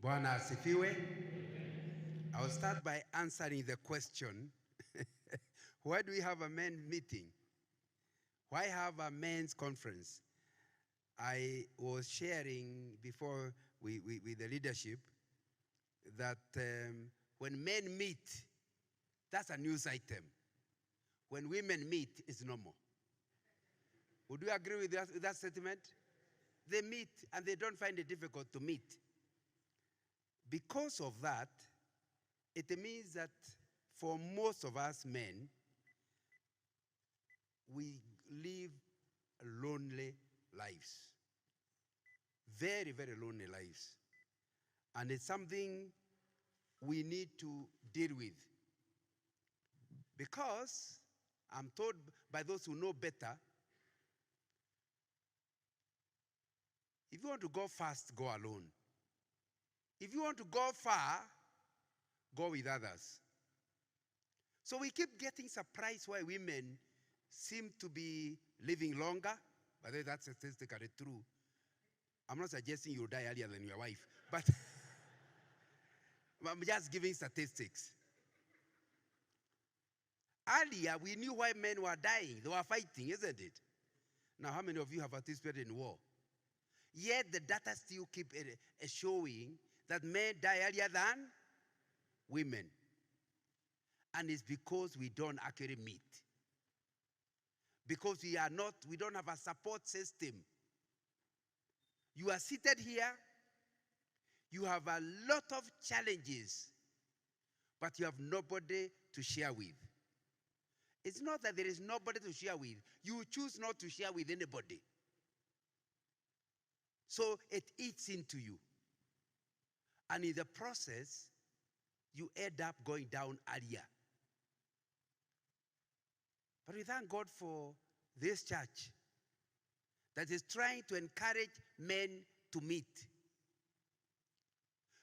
Bwana asifiwe. I'll start by answering the question, why do we have a men's meeting? Why have a men's conference? I was sharing before with the leadership that when men meet, that's a news item. When women meet, it's normal. Would you agree with that statement? They meet and they don't find it difficult to meet. Because of that, it means that for most of us men, we live lonely lives. Very, very lonely lives. And it's something we need to deal with. Because I'm told by those who know better, if you want to go fast, go alone. If you want to go far, go with others. So we keep getting surprised why women seem to be living longer. By the way, that's statistically true. I'm not suggesting you die earlier than your wife, but I'm just giving statistics. Earlier, we knew why men were dying. They were fighting, isn't it? Now, how many of you have participated in war? Yet the data still keep showing that men die earlier than women. And it's because we don't actually meet. Because we don't have a support system. You are seated here, you have a lot of challenges, but you have nobody to share with. It's not that there is nobody to share with. You choose not to share with anybody. So it eats into you. And in the process, you end up going down earlier. But we thank God for this church that is trying to encourage men to meet.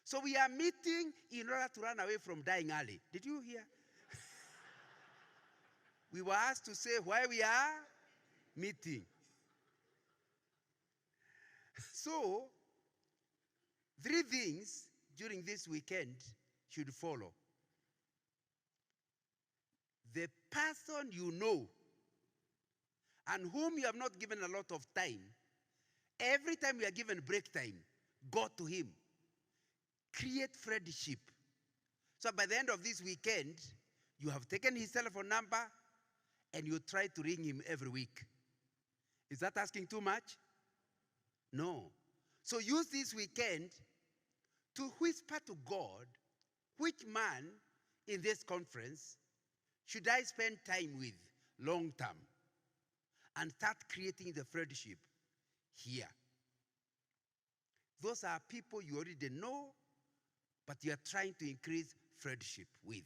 So we are meeting in order to run away from dying early. Did you hear? We were asked to say why we are meeting. So, 3 things during this weekend should follow. The person you know and whom you have not given a lot of time, every time you are given break time, go to him. Create friendship. So by the end of this weekend, you have taken his telephone number and you try to ring him every week. Is that asking too much? No. So use this weekend to whisper to God, which man in this conference should I spend time with long term? And start creating the friendship here. Those are people you already know, but you are trying to increase friendship with.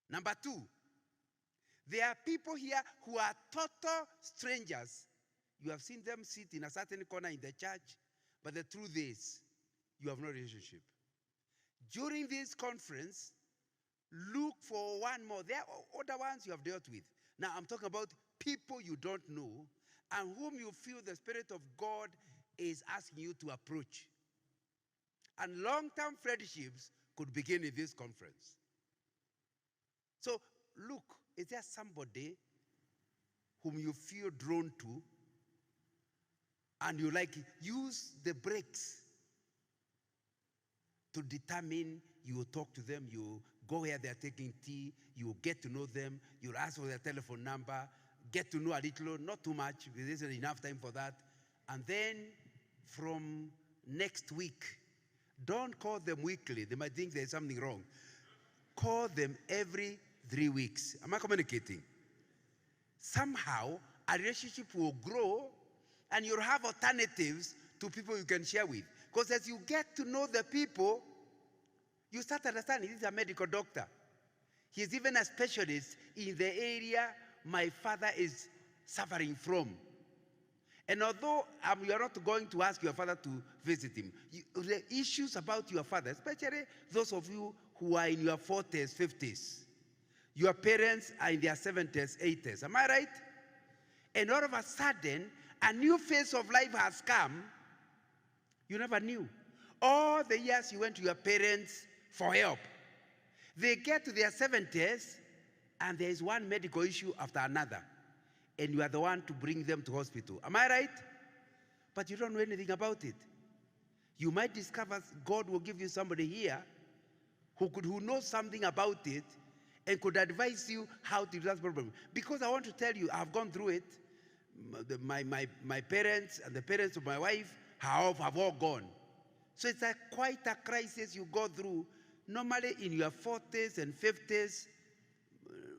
Number 2, there are people here who are total strangers. You have seen them sit in a certain corner in the church, but the truth is, you have no relationship. During this conference, look for one more. There are other ones you have dealt with. Now, I'm talking about people you don't know and whom you feel the Spirit of God is asking you to approach. And long-term friendships could begin in this conference. So, look, is there somebody whom you feel drawn to and you like it? Use the breaks to determine. You talk to them, you go where they're taking tea, you get to know them, you ask for their telephone number, get to know a little, not too much, there isn't enough time for that. And then from next week, don't call them weekly. They might think there's something wrong. Call them every 3 weeks. Am I communicating? Somehow, a relationship will grow and you'll have alternatives to people you can share with. Because as you get to know the people, you start understanding this is a medical doctor. He's even a specialist in the area my father is suffering from. And although you are not going to ask your father to visit him, the issues about your father, especially those of you who are in your 40s, 50s, your parents are in their 70s, 80s. Am I right? And all of a sudden, a new phase of life has come you never knew. All the years you went to your parents for help. They get to their 70s, and there is one medical issue after another. And you are the one to bring them to hospital. Am I right? But you don't know anything about it. You might discover God will give you somebody here who knows something about it and could advise you how to do that problem. Because I want to tell you, I've gone through it. My parents and the parents of my wife have all gone. So it's quite a crisis you go through. Normally in your 40s and 50s,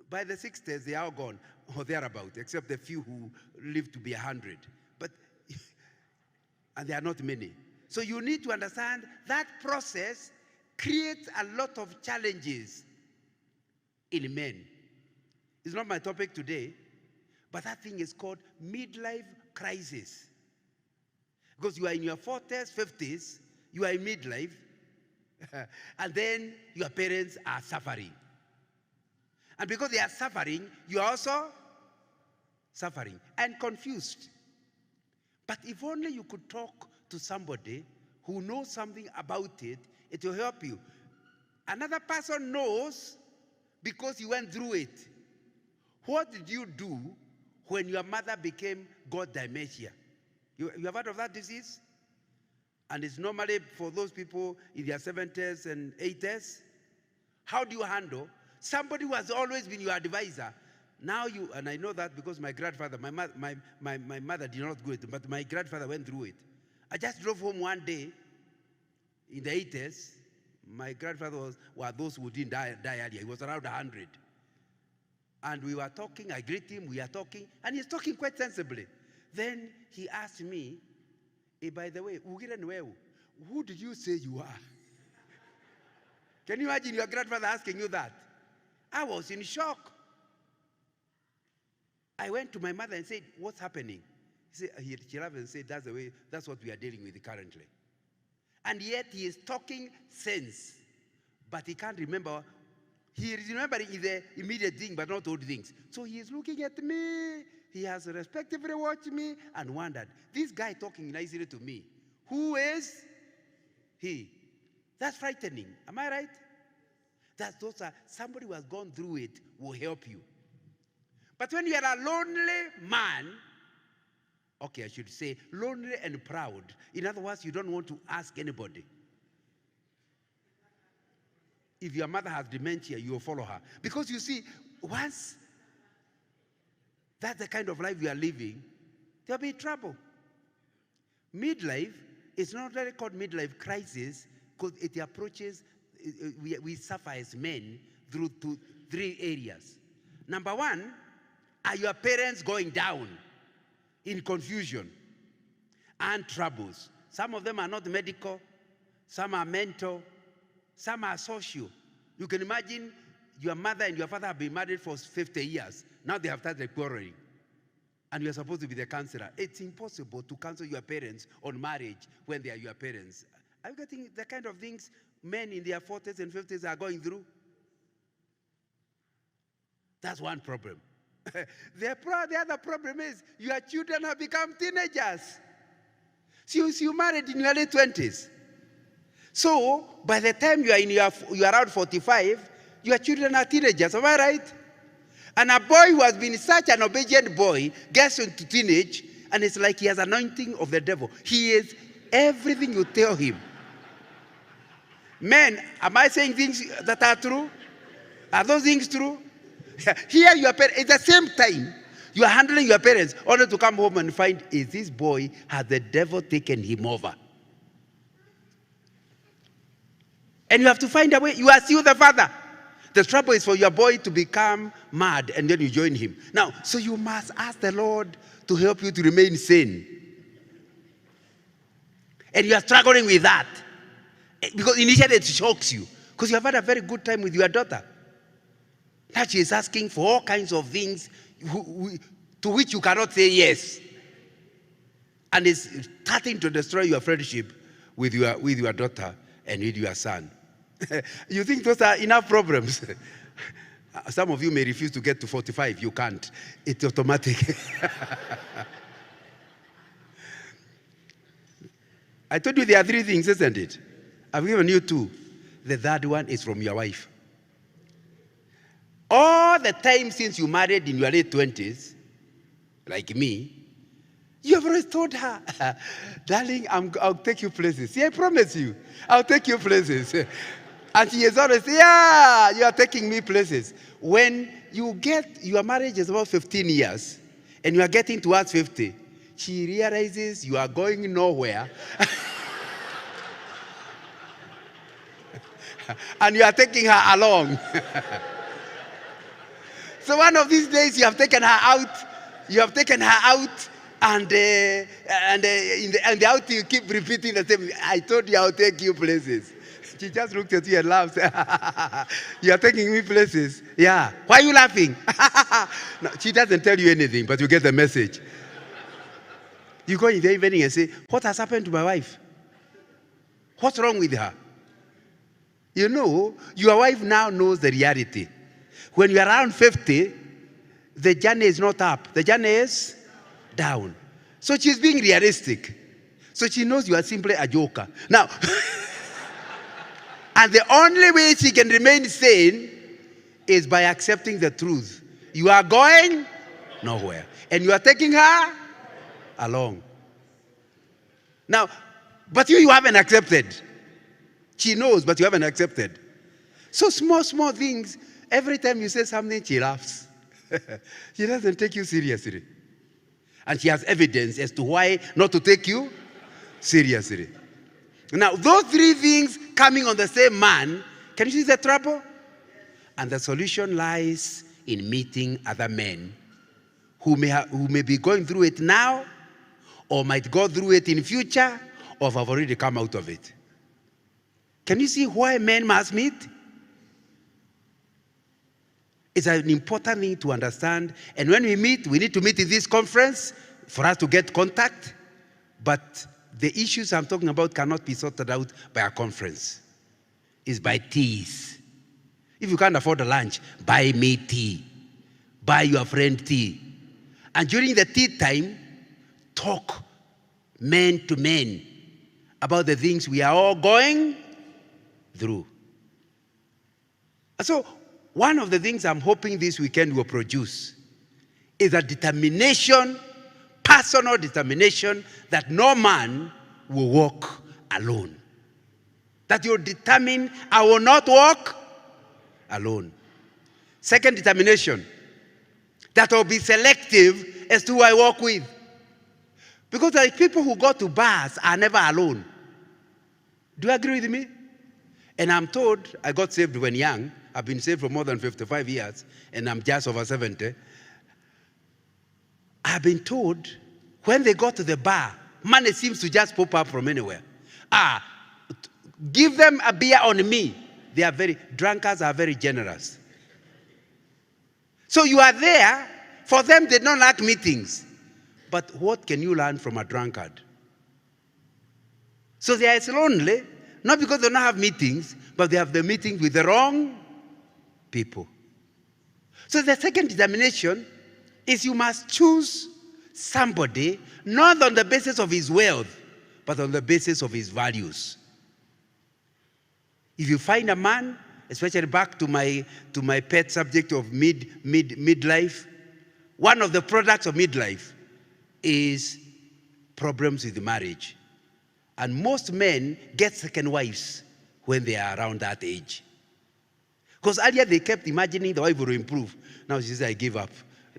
by the 60s, they are all gone, or thereabout, except the few who live to be 100. And there are not many. So you need to understand that process creates a lot of challenges in men. It's not my topic today, but that thing is called midlife crisis. Because you are in your 40s, 50s, you are in midlife, and then your parents are suffering. And because they are suffering, you are also suffering and confused. But if only you could talk to somebody who knows something about it, it will help you. Another person knows because you went through it. What did you do when your mother got dementia? You have heard of that disease? And it's normally for those people in their 70s and 80s. How do you handle somebody who has always been your advisor? Now and I know that because my grandfather, my mother did not go it, but my grandfather went through it. I just drove home one day in the 80s. My grandfather was those who didn't die earlier. He was around 100. And we were talking, I greet him, we are talking, and he's talking quite sensibly. Then he asked me, hey, by the way, who did you say you are? Can you imagine your grandfather asking you that? I was in shock. I went to my mother and said, what's happening? She laughed and said, that's what we are dealing with currently. And yet he is talking sense, but he can't remember. He is remembering the immediate thing, but not old things. So he is looking at me. He has respectively watched me and wondered, this guy talking nicely to me, who is he? That's frightening. Am I right? Somebody who has gone through it will help you. But when you are a lonely man, okay, I should say lonely and proud. In other words, you don't want to ask anybody. If your mother has dementia, you will follow her. Because you see, once that's the kind of life you are living, there'll be trouble. Midlife is not really called midlife crisis because it approaches, we suffer as men through 3 areas. Number one, are your parents going down in confusion and troubles? Some of them are not medical, some are mental, some are social. You can imagine your mother and your father have been married for 50 years. Now they have started quarreling. And you're supposed to be the counselor. It's impossible to counsel your parents on marriage when they are your parents. Are you getting the kind of things men in their 40s and 50s are going through? That's one problem. The other problem is your children have become teenagers. So you married in your late 20s. So by the time you are around 45, your children are teenagers. Am I right? And a boy who has been such an obedient boy gets into teenage, and it's like he has anointing of the devil. He is everything you tell him. Men, am I saying things that are true? Are those things true? Here your parents, at the same time, you are handling your parents, only to come home and find, is this boy, has the devil taken him over? And you have to find a way. You are still the father. The trouble is for your boy to become mad and then you join him. Now, so you must ask the Lord to help you to remain sane. And you are struggling with that. Because initially it shocks you. Because you have had a very good time with your daughter. Now she is asking for all kinds of things to which you cannot say yes. And it's starting to destroy your friendship with your daughter and with your son. You think those are enough problems? Some of you may refuse to get to 45. You can't. It's automatic. I told you there are 3 things, isn't it? I've given you two. The third one is from your wife. All the time since you married in your late 20s, like me, you have always told her, darling, I'll take you places. See, I promise you, I'll take you places. And she has always said, yeah, you are taking me places. When you get, your marriage is about 15 years, and you are getting towards 50, she realizes you are going nowhere. And you are taking her along. So one of these days you have taken her out, and in the out you keep repeating the same. I told you I'll take you places. She just looked at you and laughed. You are taking me places. Yeah. Why are you laughing? No, she doesn't tell you anything, but you get the message. You go in the evening and say, what has happened to my wife? What's wrong with her? You know, your wife now knows the reality. When you're around 50, the journey is not up. The journey is down. So she's being realistic. So she knows you are simply a joker. Now, and the only way she can remain sane is by accepting the truth. You are going nowhere. And you are taking her along. Now, but you haven't accepted. She knows, but you haven't accepted. So small things, every time you say something, she laughs. She doesn't take you seriously. And she has evidence as to why not to take you seriously. Now, those three things coming on the same man, can you see the trouble? And the solution lies in meeting other men who may be going through it now, or might go through it in future, or have already come out of it. Can you see why men must meet? It's an important thing to understand. And when we meet, we need to meet in this conference for us to get contact. But the issues I'm talking about cannot be sorted out by a conference. It's by teas. If you can't afford a lunch, buy me tea. Buy your friend tea. And during the tea time, talk men to men about the things we are all going through. And so, one of the things I'm hoping this weekend will produce is a determination, personal determination, that no man will walk alone. That you're determined, I will not walk alone. Second determination, that I'll be selective as to who I walk with. Because the people who go to bars are never alone. Do you agree with me? And I'm told, I got saved when young. I've been saved for more than 55 years, and I'm just over 70. I've been told, when they go to the bar, money seems to just pop up from anywhere. Give them a beer on me. Drunkards are very generous. So you are there, for them they don't like meetings. But what can you learn from a drunkard? So they are lonely, not because they don't have meetings, but they have the meetings with the wrong people. So the second determination is you must choose somebody not on the basis of his wealth, but on the basis of his values. If you find a man, especially back to my pet subject of midlife, one of the products of midlife is problems with marriage. And most men get second wives when they are around that age. Because earlier they kept imagining the wife will improve. Now she says, I give up.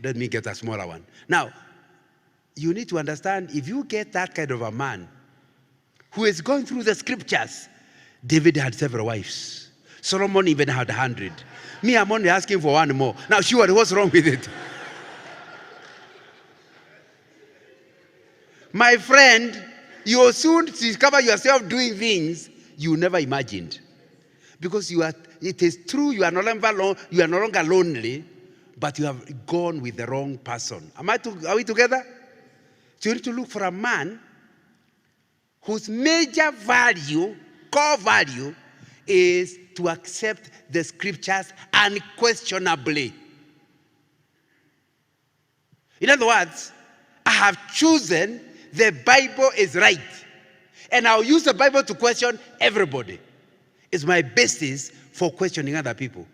Let me get a smaller one. Now, you need to understand, if you get that kind of a man who is going through the scriptures, David had several wives. Solomon even had 100. Me, I'm only asking for one more. Now, sure, what's wrong with it? My friend, you will soon discover yourself doing things you never imagined. Because it is true, you are no longer lonely, but you have gone with the wrong person. Are we together? So you need to look for a man whose major value, core value, is to accept the scriptures unquestionably. In other words, I have chosen the Bible is right. And I'll use the Bible to question everybody. It's my basis for questioning other people.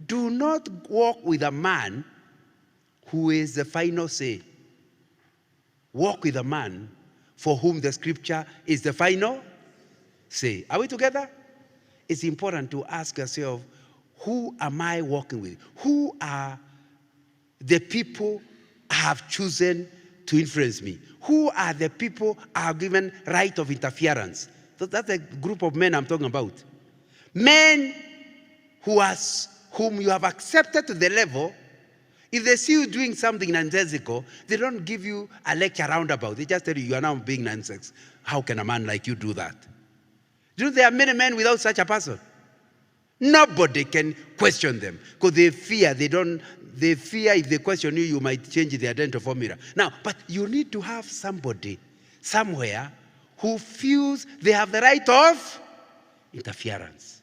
Do not walk with a man who is the final say. Walk with a man for whom the scripture is the final say. Are we together? It's important to ask yourself, who am I walking with? Who are the people I have chosen to influence me? Who are the people I have given right of interference? So that's the group of men I'm talking about. Men whom you have accepted to the level, if they see you doing something nonsensical, they don't give you a lecture roundabout. They just tell you, you are now being nonsense. How can a man like you do that? Do you know there are many men without such a person? Nobody can question them because they fear if they question you, you might change the identity formula. Now, but you need to have somebody somewhere who feels they have the right of interference.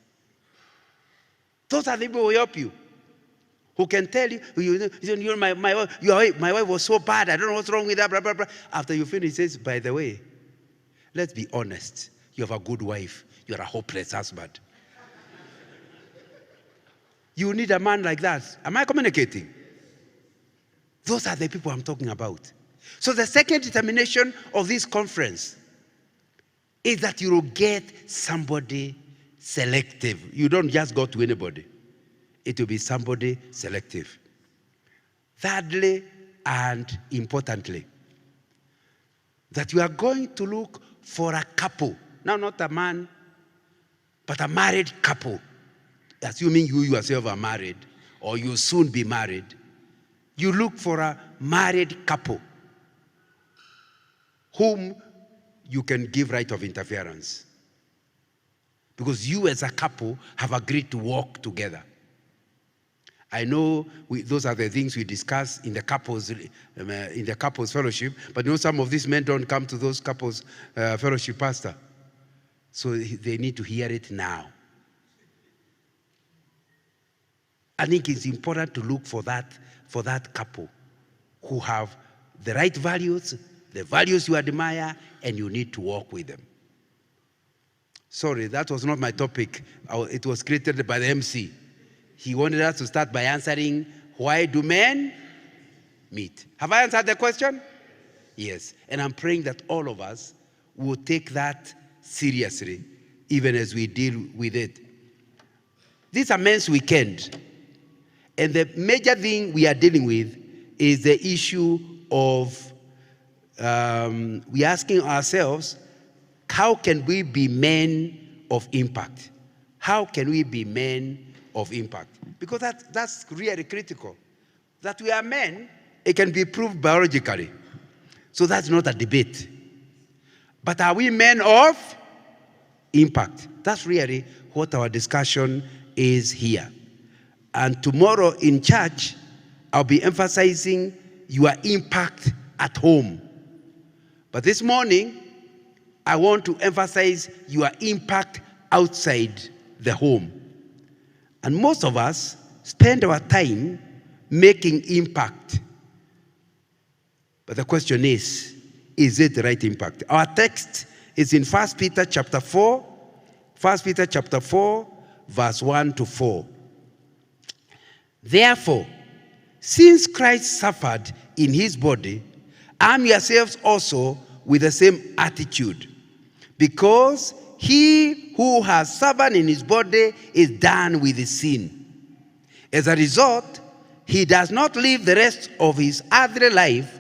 Those are the people who help you, who can tell you, my wife was so bad, I don't know what's wrong with her, blah, blah, blah. After you finish, he says, by the way, let's be honest, you have a good wife, you're a hopeless husband. You need a man like that. Am I communicating? Those are the people I'm talking about. So the second determination of this conference is that you will get somebody selective. You don't just go to anybody. It will be somebody selective. Thirdly, and importantly, that you are going to look for a couple. Now, not a man, but a married couple. Assuming you yourself are married, or you'll soon be married, you look for a married couple whom you can give right of interference. Because you as a couple have agreed to walk together. I know those are the things we discuss in the couples fellowship, but you know some of these men don't come to those couples fellowship, pastor. So they need to hear it now. I think it's important to look for that couple who have the right values, the values you admire, and you need to walk with them. Sorry, that was not my topic. It was created by the MC. He wanted us to start by answering, why do men meet? Have I answered the question? Yes. And I'm praying that all of us will take that seriously, even as we deal with it. This is a men's weekend. And the major thing we are dealing with is the issue of we're asking ourselves, how can we be men of impact? How can we be men of impact? Because that's really critical. That we are men, it can be proved biologically. So that's not a debate. But are we men of impact? That's really what our discussion is here. And tomorrow in church, I'll be emphasizing your impact at home. But this morning, I want to emphasize your impact outside the home. And most of us spend our time making impact. But the question is it the right impact? Our text is in 1 Peter chapter 4, 1 Peter chapter 4, verse 1 to 4. Therefore, since Christ suffered in his body, arm yourselves also with the same attitude, because he who has suffered in his body is done with his sin. As a result, he does not live the rest of his earthly life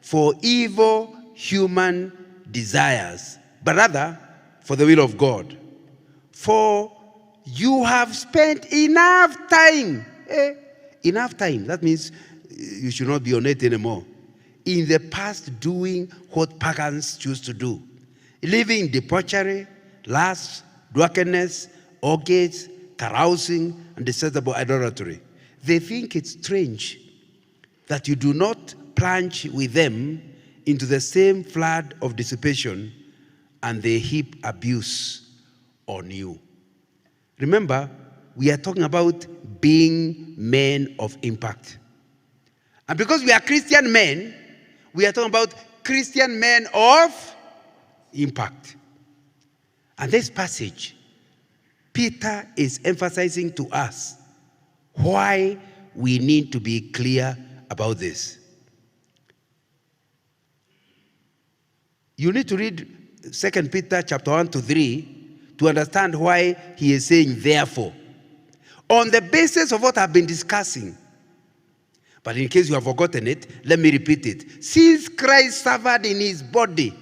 for evil human desires, but rather for the will of God. For you have spent enough time. Enough time. That means you should not be on it anymore. In the past, doing what pagans choose to do. Living in debauchery, lust, drunkenness, orgies, carousing, and detestable idolatry. They think it's strange that you do not plunge with them into the same flood of dissipation, and they heap abuse on you. Remember, we are talking about being men of impact. And because we are Christian men, we are talking about Christian men of impact. And this passage, Peter is emphasizing to us why we need to be clear about this. You need to read 2 Peter chapter 1 to 3 to understand why he is saying therefore. On the basis of what I've been discussing. But in case you have forgotten it, let me repeat it. Since Christ suffered in his body,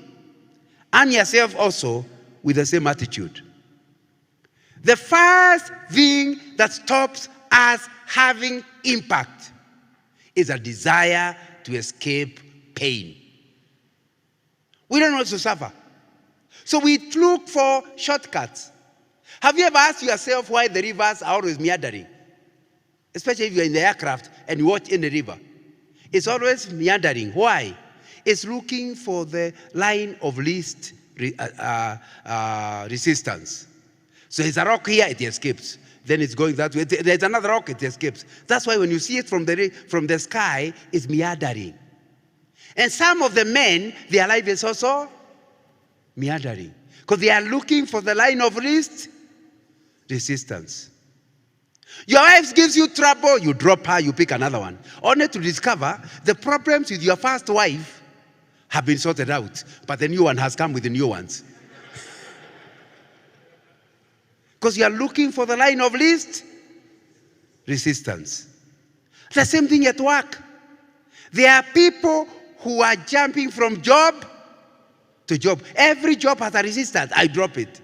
arm yourself also with the same attitude. The first thing that stops us having impact is a desire to escape pain. We don't want to suffer. So we look for shortcuts. Have you ever asked yourself why the rivers are always meandering? Especially if you're in the aircraft and you watch in the river. It's always meandering. Why? It's looking for the line of least resistance. So there's a rock here, it escapes. Then it's going that way. There's another rock, it escapes. That's why when you see it from the sky, it's meandering. And some of the men, their life is also meandering. Because they are looking for the line of least resistance. Your wife gives you trouble, you drop her, you pick another one. Only to discover the problems with your first wife have been sorted out. But the new one has come with the new ones. Because you are looking for the line of least resistance. The same thing at work. There are people who are jumping from job to job. Every job has a resistance. I drop it.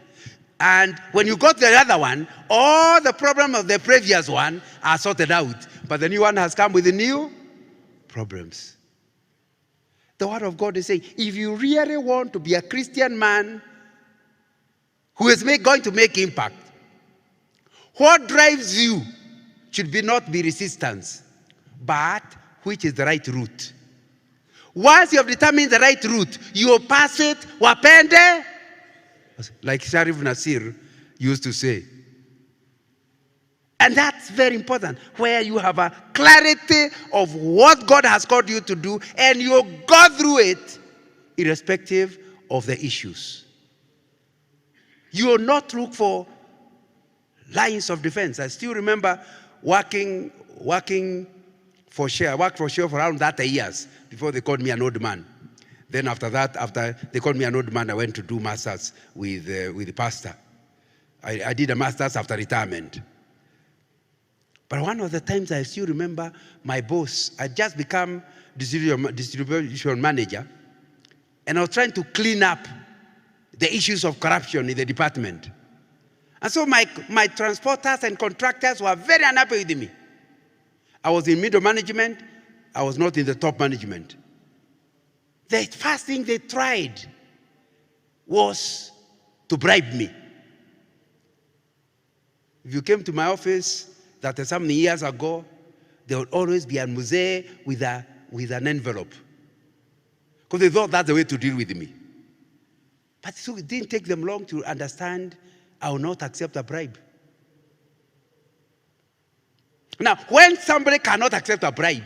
And when you got the other one, all the problems of the previous one are sorted out. But the new one has come with the new problems. The Word of God is saying, if you really want to be a Christian man who is going to make impact, what drives you should not be resistance, but which is the right route. Once you have determined the right route, you pass it, wapende, like Sharif Nasir used to say. And that's very important, where you have a clarity of what God has called you to do, and you go through it irrespective of the issues. You will not look for lines of defense. I still remember working for Share. I worked for Share for around 30 years before they called me an old man. Then after that, after they called me an old man, I went to do masters with the pastor. I did a masters after retirement. But one of the times I still remember my boss, I just become distribution manager, and I was trying to clean up the issues of corruption in the department. And so my transporters and contractors were very unhappy with me. I was in middle management. I was not in the top management. The first thing they tried was to bribe me. If you came to my office that some years ago, there would always be a musée with an envelope. Because they thought that's the way to deal with me. But so it didn't take them long to understand I will not accept a bribe. Now, when somebody cannot accept a bribe,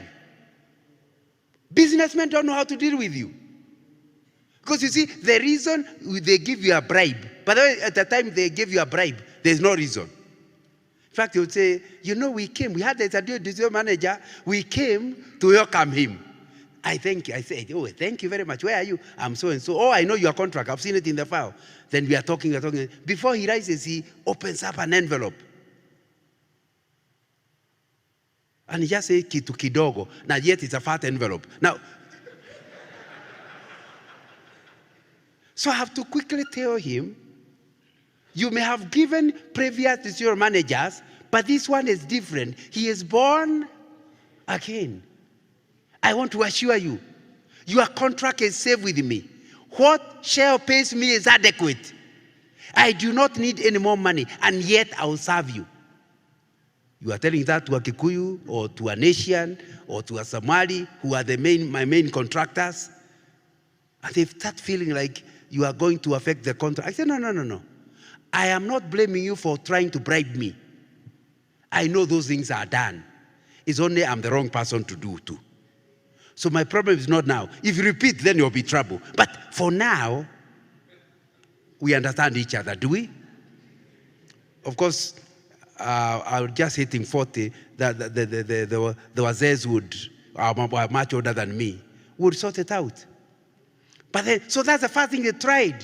businessmen don't know how to deal with you. Because you see, the reason they give you a bribe, by the way, at the time they gave you a bribe, there's no reason. In fact, they would say, we had a district manager, we came to welcome him. I said, oh, thank you very much. Where are you? I'm so and so. Oh, I know your contract. I've seen it in the file. Then we are talking. Before he rises, he opens up an envelope. And he just says, kitu kidogo. Now, yet it's a fat envelope. Now, so I have to quickly tell him, you may have given previous district managers, but this one is different. He is born again. I want to assure you, your contract is safe with me. What Shell pays me is adequate. I do not need any more money, and yet I will serve you. You are telling that to a Kikuyu, or to an Asian, or to a Somali, who are my main contractors, and they start feeling like you are going to affect the contract. I said, no. I am not blaming you for trying to bribe me. I know those things are done. It's only I'm the wrong person to do too. So my problem is not now. If you repeat, then you'll be trouble. But for now, we understand each other, do we? Of course, I was just hitting 40. The Wazes are much older than me, would sort it out. But then, so that's the first thing they tried.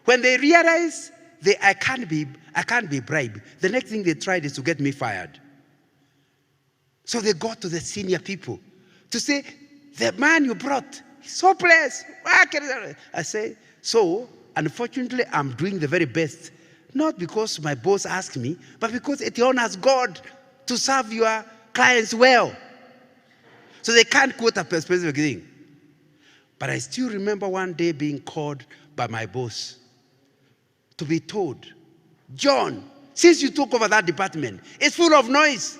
When they realized I can't be bribed, the next thing they tried is to get me fired. So they got to the senior people to say, the man you brought is hopeless. I say, so unfortunately, I'm doing the very best. Not because my boss asked me, but because it honors God to serve your clients well. So they can't quote a specific thing. But I still remember one day being called by my boss to be told, John, since you took over that department, it's full of noise.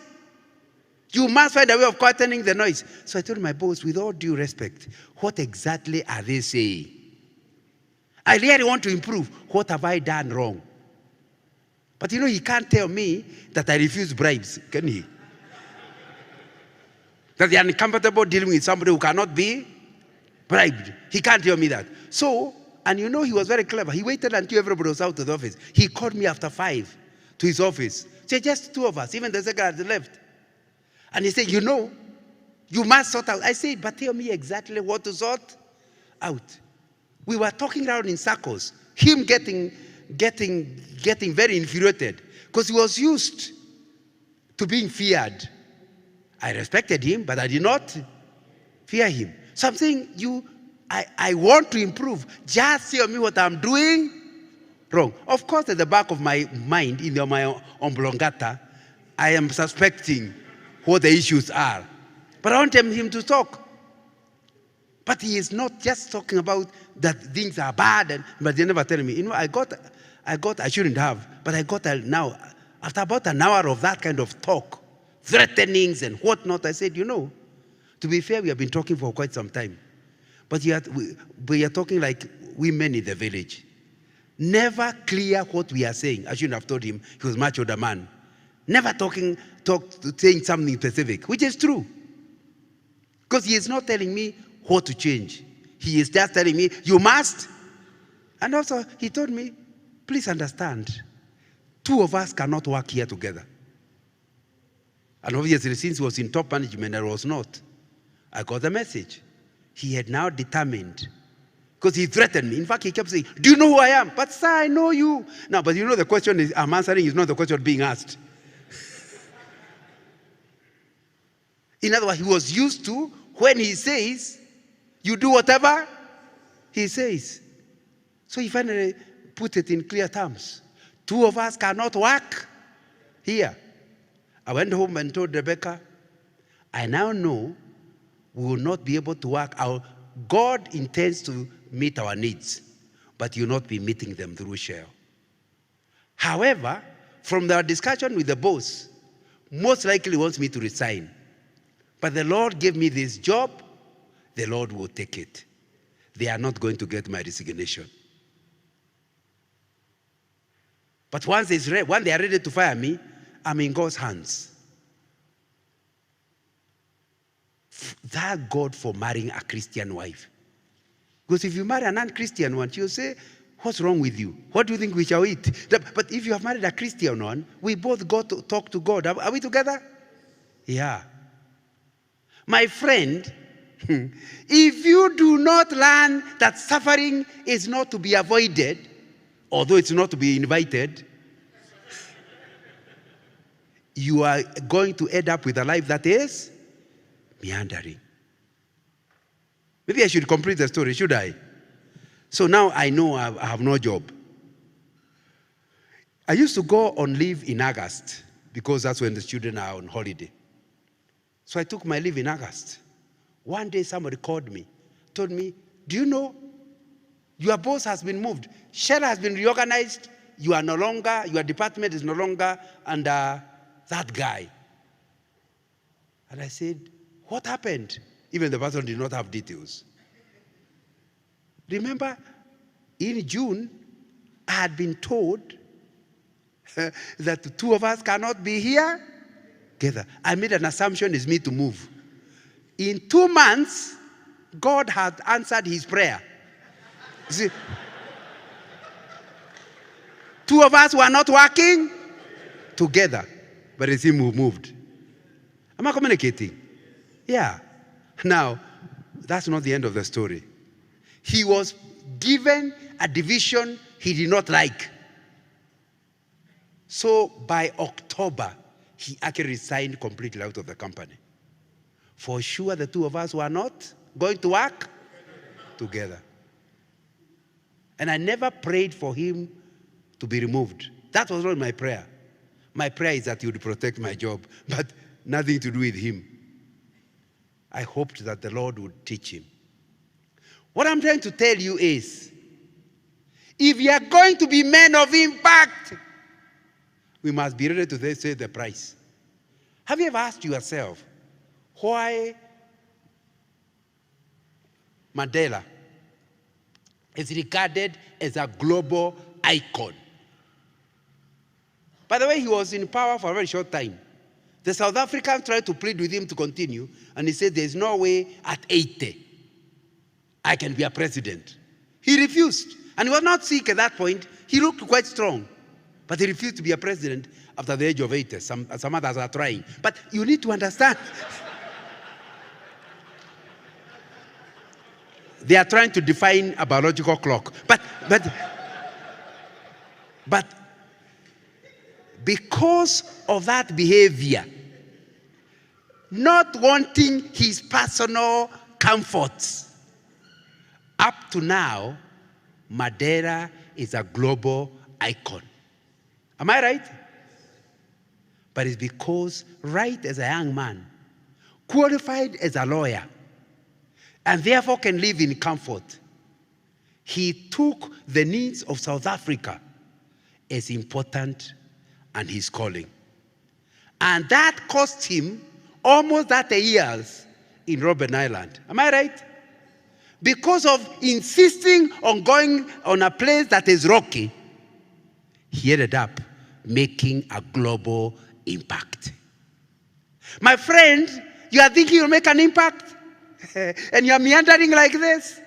You must find a way of quietening the noise. So I told my boss, with all due respect, what exactly are they saying? I really want to improve. What have I done wrong? But you know, he can't tell me that I refuse bribes, can he? That they are uncomfortable dealing with somebody who cannot be bribed. He can't tell me that. So, and you know, he was very clever. He waited until everybody was out of the office. He called me after 5 to his office. So just 2 of us, even the secretary left. And he said, you know, you must sort out. I said, but tell me exactly what to sort out. We were talking around in circles. Him getting very infuriated because he was used to being feared. I respected him, but I did not fear him. So I'm saying, I want to improve. Just tell me what I'm doing wrong. Of course, at the back of my mind, in my oblongata, I am suspecting what the issues are. But I want him to talk. But he is not just talking about that things are bad, but they never tell me. You know, I shouldn't have, but I got now, after about an hour of that kind of talk, threatenings and whatnot, I said, you know, to be fair, we have been talking for quite some time. But we are talking like women in the village. Never clear what we are saying. I shouldn't have told him. He was a much older man. Never saying something specific, which is true. Because he is not telling me what to change. He is just telling me, you must. And also, he told me, please understand, 2 of us cannot work here together. And obviously, since he was in top management, I was not. I got the message. He had now determined, because he threatened me. In fact, he kept saying, do you know who I am? But sir, I know you. Now, but you know the question I'm answering is not the question being asked. In other words, he was used to when he says, you do whatever he says. So he finally put it in clear terms. 2 of us cannot work here. I went home and told Rebecca, I now know we will not be able to work. God intends to meet our needs, but you'll not be meeting them through share. However, from the discussion with the boss, most likely wants me to resign. But the Lord gave me this job, the Lord will take it. They are not going to get my resignation. But once they are ready to fire me, I'm in God's hands. Thank God for marrying a Christian wife. Because if you marry a non-Christian one, she'll say, what's wrong with you? What do you think we shall eat? But if you have married a Christian one, we both go to talk to God. Are we together? Yeah. My friend, if you do not learn that suffering is not to be avoided, although it's not to be invited, you are going to end up with a life that is meandering. Maybe I should complete the story, should I? So now I know I have no job. I used to go on leave in August because that's when the children are on holiday. So I took my leave in August. One day somebody called me, told me, do you know, your boss has been moved. Shell has been reorganized. You are no longer, your department is no longer under that guy. And I said, what happened? Even the person did not have details. Remember, in June, I had been told that the 2 of us cannot be here together. I made an assumption it's me to move. In 2 months, God had answered his prayer. See, Two of us were not working together, but it's him who moved. Am I communicating? Yeah. Now, that's not the end of the story. He was given a division he did not like. So by October, he actually resigned completely out of the company. For sure, the two of us were not going to work together. And I never prayed for him to be removed. That was not my prayer. My prayer is that he would protect my job, but nothing to do with him. I hoped that the Lord would teach him. What I'm trying to tell you is, if you are going to be men of impact, we must be ready to say the price. Have you ever asked yourself why Mandela is regarded as a global icon? By the way, he was in power for a very short time. The South Africans tried to plead with him to continue, and he said, there's no way at 80 I can be a president. He refused. And he was not sick at that point. He looked quite strong. But he refused to be a president after the age of 80. Some others are trying. But you need to understand. They are trying to define a biological clock. But because of that behavior, not wanting his personal comforts, up to now, Mandela is a global icon. Am I right? But it's because right as a young man, qualified as a lawyer, and therefore can live in comfort, he took the needs of South Africa as important and his calling. And that cost him almost 30 years in Robben Island. Am I right? Because of insisting on going on a place that is rocky, he ended up making a global impact. My friend, you are thinking you'll make an impact? And you are meandering like this?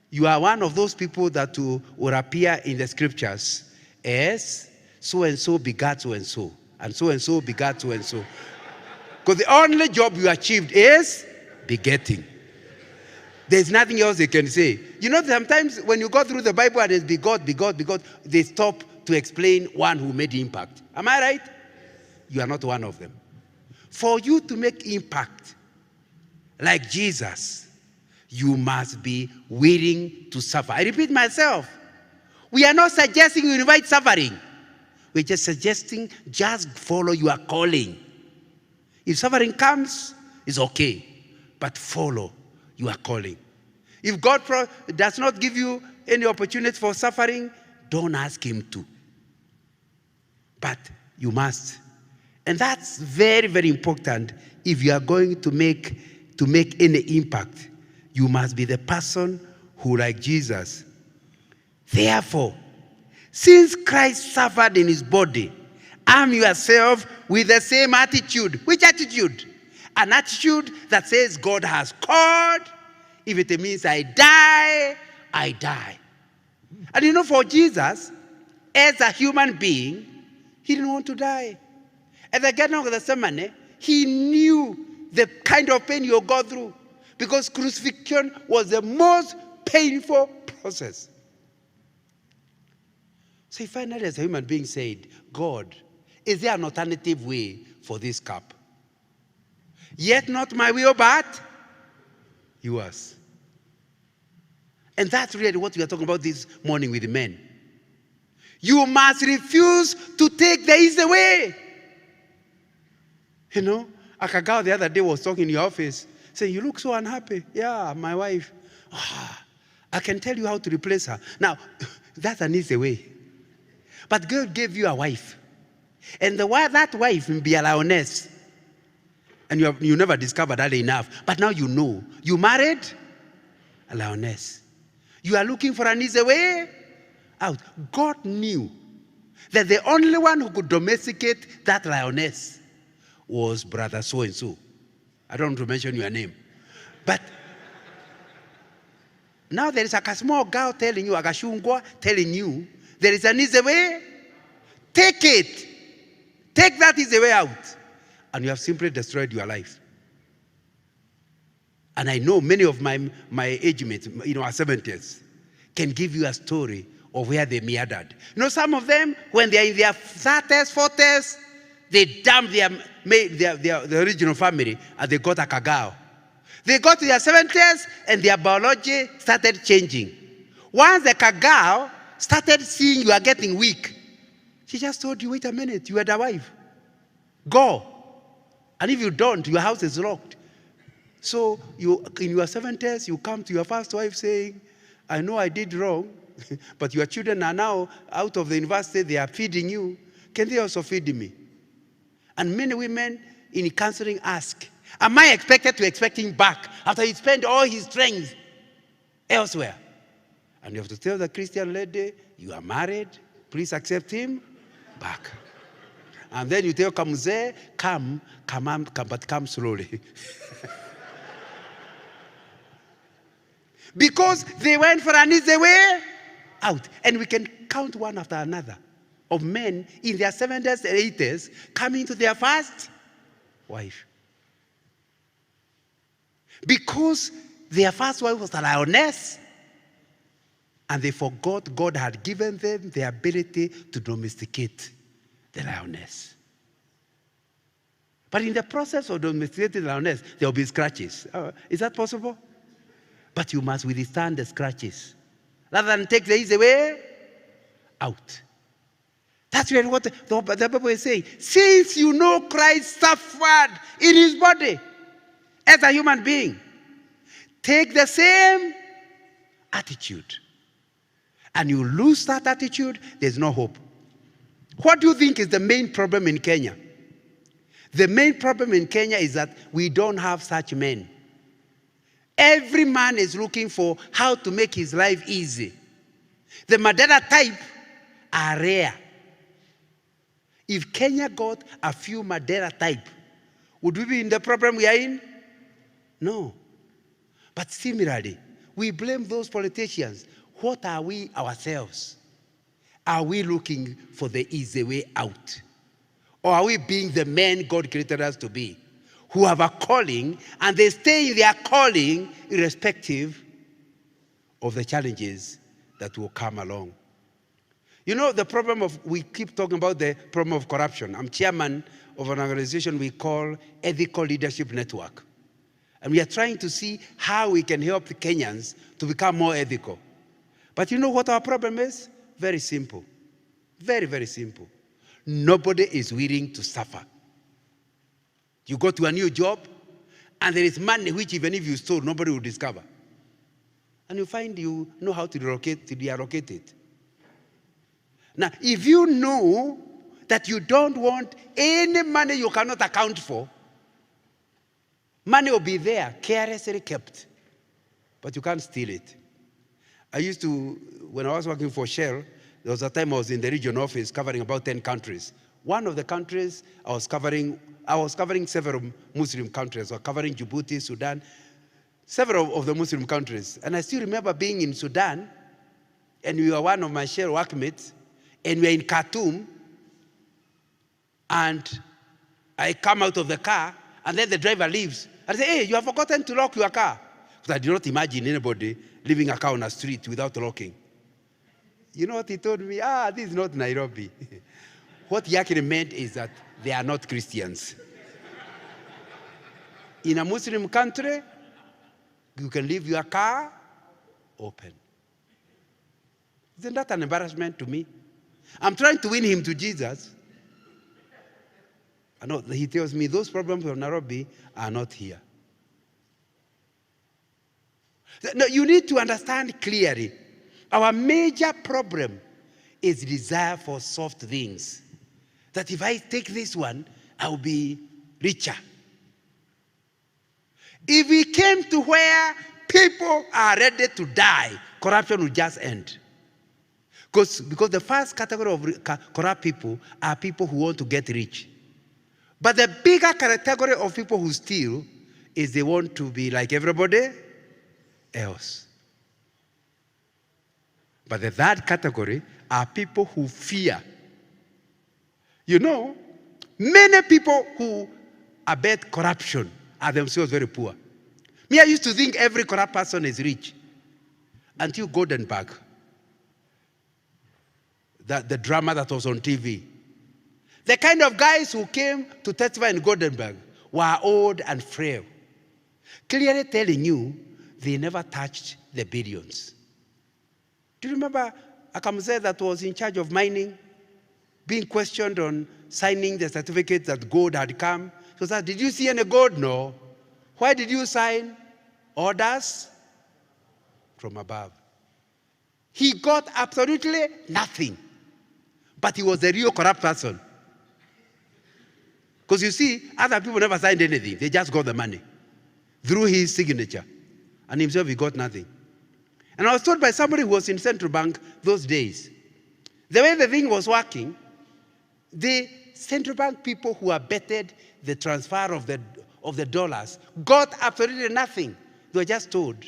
You are one of those people that will appear in the scriptures as so-and-so begat so-and-so, and so-and-so begat so-and-so. Because the only job you achieved is begetting. There's nothing else they can say. You know, sometimes when you go through the Bible and it's begot, they stop to explain one who made impact. Am I right? You are not one of them. For you to make impact like Jesus, you must be willing to suffer. I repeat myself. We are not suggesting you invite suffering. We're just suggesting just follow your calling. If suffering comes, it's okay. But follow your calling. If God does not give you any opportunity for suffering, don't ask him to. But you must. And that's very, very important. If you are going to make any impact, you must be the person who, like Jesus. Therefore, since Christ suffered in his body, arm yourself with the same attitude. Which attitude? An attitude that says God has called. If it means I die, I die. And you know, for Jesus, as a human being, he didn't want to die. At the Garden of Gethsemane, he knew the kind of pain you'll go through, because crucifixion was the most painful process. So he finally, as a human being, said, God, is there an alternative way for this cup? Yet not my will, but yours. And that's really what we are talking about this morning with the men. You must refuse to take the easy way. You know, Akagao the other day was talking in your office, saying, you look so unhappy. Yeah, my wife. I can tell you how to replace her. Now, that's an easy way. But God gave you a wife. And that wife will be a lioness. And you never discovered that enough. But now you know. You married a lioness. You are looking for an easy way out. God knew that the only one who could domesticate that lioness was brother so-and-so. I don't want to mention your name. But now there is a small girl telling you, a Gashungwa telling you, There is an easy way. Take it. Take that easy way out. And you have simply destroyed your life. And I know many of my age mates, our 70s, can give you a story of where they meandered. Some of them, when they're in their 30s, 40s, they dumped their original family and they got a kagao. They got to their 70s and their biology started changing. Once the kagao started seeing you are getting weak, she just told you, wait a minute, you had a wife. Go. And if you don't, your house is locked. So in your 70s, you come to your first wife saying, I know I did wrong, but your children are now out of the university, they are feeding you. Can they also feed me? And many women in counseling ask, am I expected to expect him back after he spent all his strength elsewhere? And you have to tell the Christian lady, you are married, please accept him back. And then you tell Kamuze, come, but come slowly. Because they went for an easy way out. And we can count one after another of men in their 70s and 80s coming to their first wife. Because their first wife was a lioness. And they forgot God had given them the ability to domesticate the lioness. But in the process of domesticating the lioness, there will be scratches. Is that possible? But you must withstand the scratches. Rather than take the easy way out. That's really what the Bible is saying. Since you know Christ suffered in his body as a human being, take the same attitude. And you lose that attitude, there's no hope. What do you think is the main problem in Kenya? The main problem in Kenya is that we don't have such men. Every man is looking for how to make his life easy. The Mandela type are rare. If Kenya got a few Mandela type, would we be in the problem we are in? No. But similarly, we blame those politicians. What are we ourselves? Are we looking for the easy way out? Or are we being the men God created us to be, who have a calling and they stay in their calling irrespective of the challenges that will come along? The problem we keep talking about the problem of corruption. I'm chairman of an organization we call Ethical Leadership Network. And we are trying to see how we can help the Kenyans to become more ethical. But you know what our problem is? Very simple. Very, very simple. Nobody is willing to suffer. You go to a new job, and there is money which even if you stole, nobody will discover. And you find you know how to deallocate it. Now, if you know that you don't want any money you cannot account for, money will be there, carelessly kept, but you can't steal it. I used to, when I was working for Shell, there was a time I was in the region office covering about 10 countries. One of the countries I was covering several Muslim countries. I was covering Djibouti, Sudan, several of the Muslim countries. And I still remember being in Sudan, and we were one of my Shell workmates, and we were in Khartoum, and I come out of the car, and then the driver leaves. I say, hey, you have forgotten to lock your car. Because I did not imagine anybody leaving a car on a street without locking. You know what he told me? This is not Nairobi. What he actually meant is that they are not Christians. In a Muslim country, you can leave your car open. Isn't that an embarrassment to me? I'm trying to win him to Jesus. I know he tells me those problems of Nairobi are not here. No, you need to understand clearly. Our major problem is desire for soft things. That if I take this one, I'll be richer. If we came to where people are ready to die, corruption will just end. Because the first category of corrupt people are people who want to get rich. But the bigger category of people who steal is they want to be like everybody else. But the third category are people who fear. You know, many people who abet corruption are themselves very poor. Me, I used to think every corrupt person is rich until Goldenberg, the drama that was on TV. The kind of guys who came to testify in Goldenberg were old and frail, clearly telling you they never touched the billions. Do you remember Akamze that was in charge of mining, being questioned on signing the certificate that gold had come? He was asked, did you see any gold? No. Why did you sign? Orders from above. He got absolutely nothing, but he was a real corrupt person. Because you see, other people never signed anything. They just got the money through his signature. And himself, he got nothing. And I was told by somebody who was in Central Bank those days, the way the thing was working, the Central Bank people who abetted the transfer of the dollars got absolutely nothing. They were just told,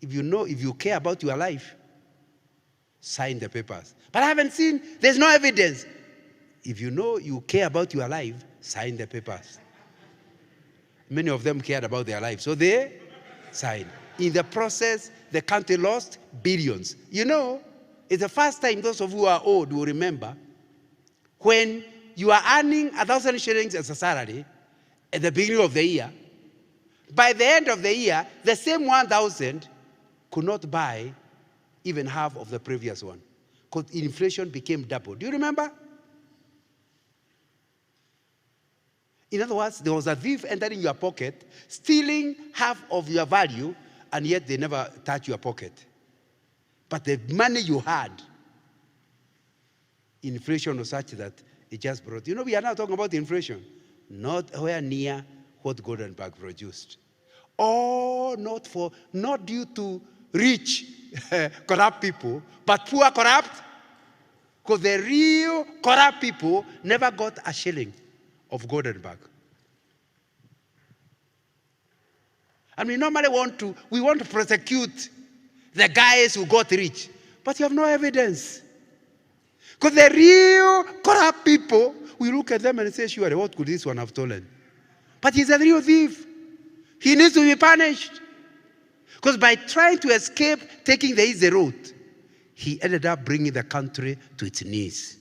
if you care about your life, sign the papers. But I haven't seen, there's no evidence. If you care about your life, sign the papers. Many of them cared about their life, so they signed. In the process, the country lost billions. You know, it's the first time those of you who are old will remember when you are earning 1,000 shillings as a salary at the beginning of the year. By the end of the year, the same 1,000 could not buy even half of the previous one because inflation became double. Do you remember? In other words, there was a thief entering your pocket, stealing half of your value, and yet they never touch your pocket. But the money you had, inflation was such that it just brought. You know, we are now talking about inflation, not where near what Goldenberg produced. Or not due to rich, corrupt people, but poor corrupt. Because the real corrupt people never got a shilling of Goldenberg. And we normally want to prosecute the guys who got rich, but you have no evidence. Because the real corrupt people, we look at them and say, sure, what could this one have stolen? But he's a real thief. He needs to be punished. Because by trying to escape taking the easy route, he ended up bringing the country to its knees.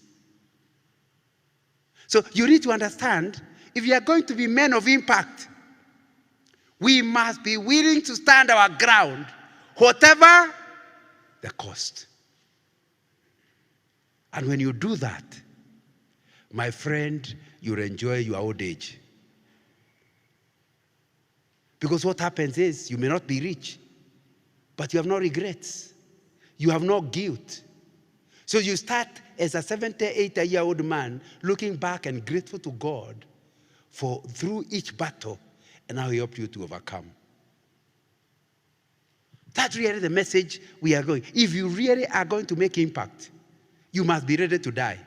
So you need to understand, if you are going to be men of impact, we must be willing to stand our ground, whatever the cost. And when you do that, my friend, you'll enjoy your old age. Because what happens is, you may not be rich, but you have no regrets. You have no guilt. So you start as a 78-year-old man looking back and grateful to God for through each battle and how he helped you to overcome. That's really the message we are going. If you really are going to make impact, you must be ready to die.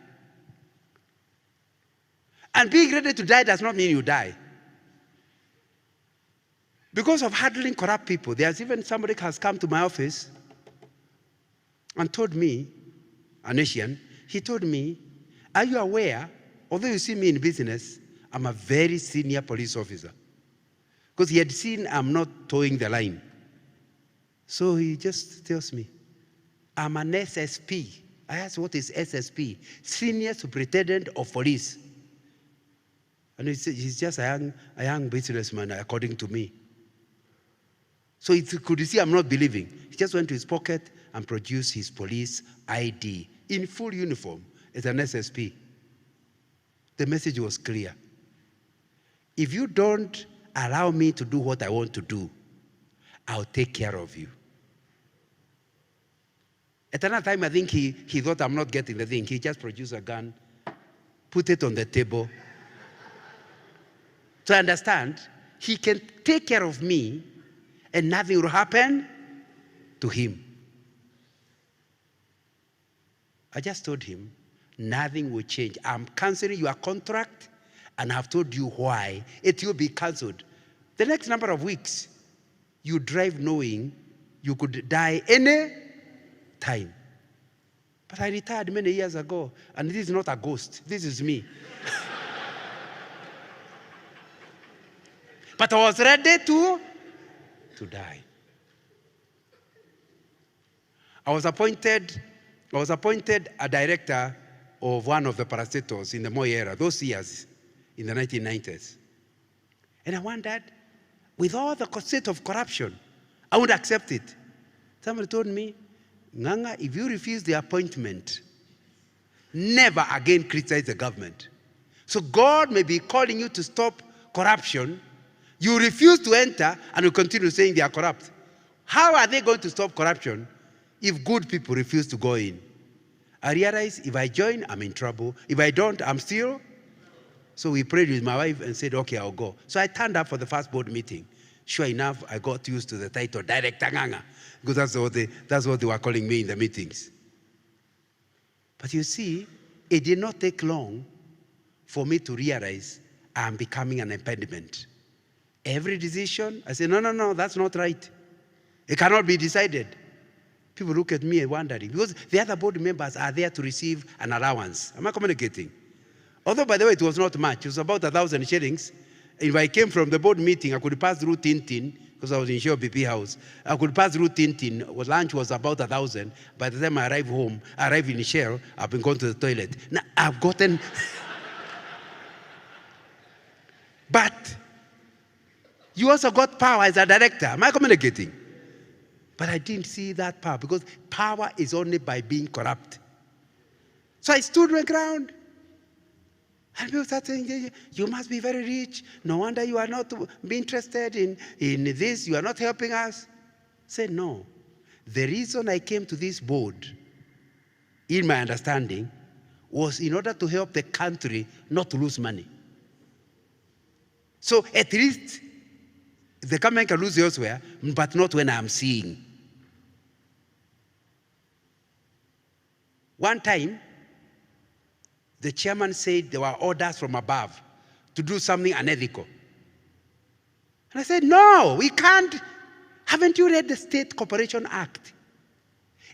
And being ready to die does not mean you die. Because of handling corrupt people, there's even somebody has come to my office and told me, an Asian, he told me, are you aware, although you see me in business, I'm a very senior police officer. Because he had seen I'm not towing the line. So he just tells me, I'm an SSP. I asked, what is SSP? Senior Superintendent of Police. And he's just a young businessman, according to me. So could you see I'm not believing? He just went to his pocket and produced his police ID in full uniform as an SSP. The message was clear. If you don't allow me to do what I want to do, I'll take care of you. At another time, I think he thought I'm not getting the thing. He just produced a gun, put it on the table. To understand, he can take care of me and nothing will happen to him. I just told him, nothing will change. I'm canceling your contract, and I've told you why. It will be canceled. The next number of weeks, you drive knowing you could die any time. But I retired many years ago, and this is not a ghost. This is me. But I was ready to die. I was appointed a director of one of the parastatals in the Moi era, those years, in the 1990s. And I wondered, with all the state of corruption, I would accept it. Somebody told me, Nganga, if you refuse the appointment, never again criticize the government. So God may be calling you to stop corruption. You refuse to enter and you continue saying they are corrupt. How are they going to stop corruption if good people refuse to go in? I realized if I join, I'm in trouble. If I don't, I'm still. So we prayed with my wife and said, okay, I'll go. So I turned up for the first board meeting. Sure enough, I got used to the title, Director Nganga, because that's what they were calling me in the meetings. But you see, it did not take long for me to realize I'm becoming an impediment. Every decision, I say, no, that's not right. It cannot be decided. People look at me and wondering, because the other board members are there to receive an allowance. Am I communicating? Although, by the way, it was not much. It was about 1,000 shillings. If I came from the board meeting, I could pass through Tintin, because I was in Shell BP house. I could pass through Tintin. Lunch was about 1,000. By the time I arrived in Shell, I've been going to the toilet. Now, I've gotten... But you also got power as a director. Am I communicating? But I didn't see that power, because power is only by being corrupt. So I stood my ground. And people started saying, you must be very rich. No wonder you are not interested in this. You are not helping us. I said, no. The reason I came to this board, in my understanding, was in order to help the country not to lose money. So at least the government can lose elsewhere, but not when I'm seeing. One time, the chairman said there were orders from above to do something unethical. And I said, no, we can't. Haven't you read the State Corporation Act?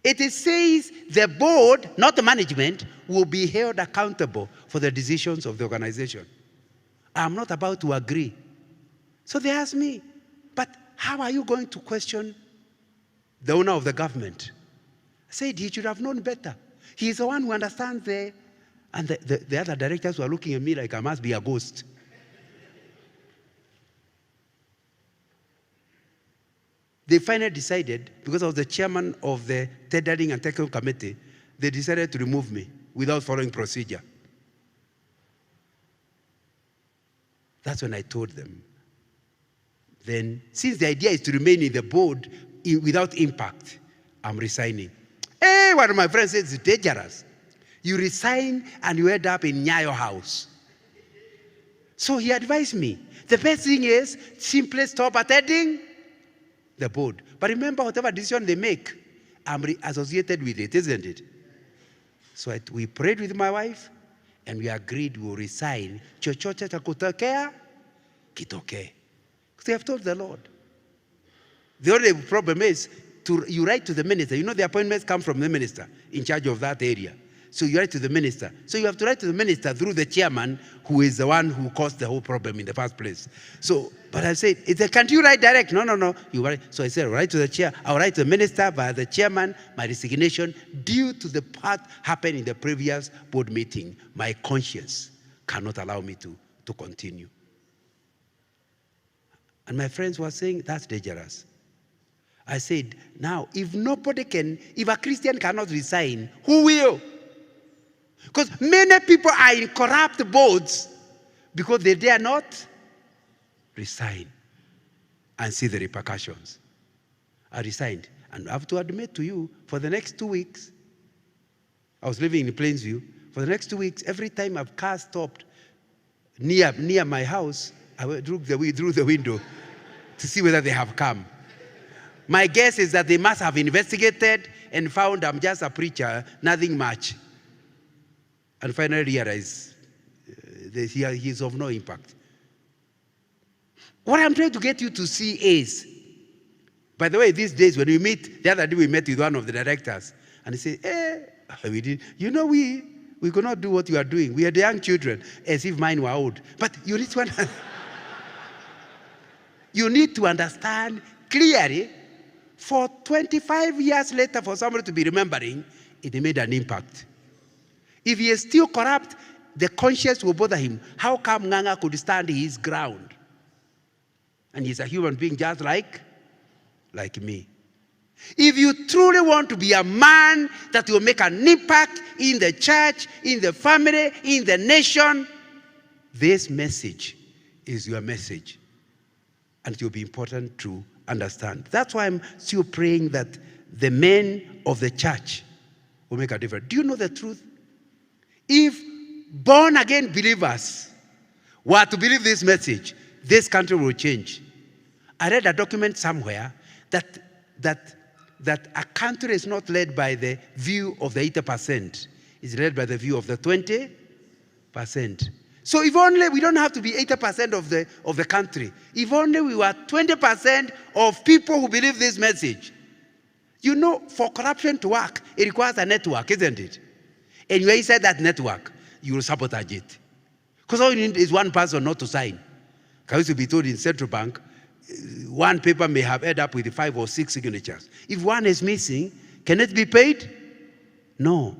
It says the board, not the management, will be held accountable for the decisions of the organization. I'm not about to agree. So they asked me, but how are you going to question the owner of the government? I said, he should have known better. He's the one who understands and the other directors were looking at me like I must be a ghost. They finally decided, because I was the chairman of the tendering and technical committee, they decided to remove me without following procedure. That's when I told them. Then, since the idea is to remain in the board without impact, I'm resigning. Hey, one of my friends said, it's dangerous. You resign and you end up in Nyayo house. So he advised me, the best thing is simply stop attending the board. But remember, whatever decision they make, I'm associated with it, isn't it? So we prayed with my wife, and we agreed we will resign. Chochote cha kutokea, kitokee. Because they have told the Lord. The only problem is, you write to the minister. You know the appointments come from the minister in charge of that area. So you write to the minister. So you have to write to the minister through the chairman, who is the one who caused the whole problem in the first place. So, but I said, can't you write direct? No. You write. So I said, write to the chair. I'll write to the minister via the chairman, my resignation due to the part happened in the previous board meeting. My conscience cannot allow me to continue. And my friends were saying, that's dangerous. I said, now, if a Christian cannot resign, who will? Because many people are in corrupt boards because they dare not resign and see the repercussions. I resigned. And I have to admit to you, for the next 2 weeks, I was living in Plainsview. For the next 2 weeks, every time a car stopped near my house, I went through the window to see whether they have come. My guess is that they must have investigated and found I'm just a preacher, nothing much. And finally realized he is of no impact. What I'm trying to get you to see is, by the way, these days when we meet, the other day we met with one of the directors, and he said, We did. You know, we could not do what you are doing. We are the young children, as if mine were old. But you need to you need to understand clearly. For 25 years later, for somebody to be remembering, it made an impact. If he is still corrupt, the conscience will bother him. How come Nganga could stand his ground? And he's a human being just like me. If you truly want to be a man that will make an impact in the church, in the family, in the nation, this message is your message. And it will be important to understand. That's why I'm still praying that the men of the church will make a difference. Do you know the truth? If born-again believers were to believe this message, this country will change. I read a document somewhere that a country is not led by the view of the 80%. It's led by the view of the 20%. So if only we don't have to be 80% of the country. If only we were 20% of people who believe this message. You know, for corruption to work, it requires a network, isn't it? And you're inside that network, you will sabotage it. Because all you need is one person not to sign. I used to be told in Central Bank, one paper may have ended up with 5 or 6 signatures. If one is missing, can it be paid? No.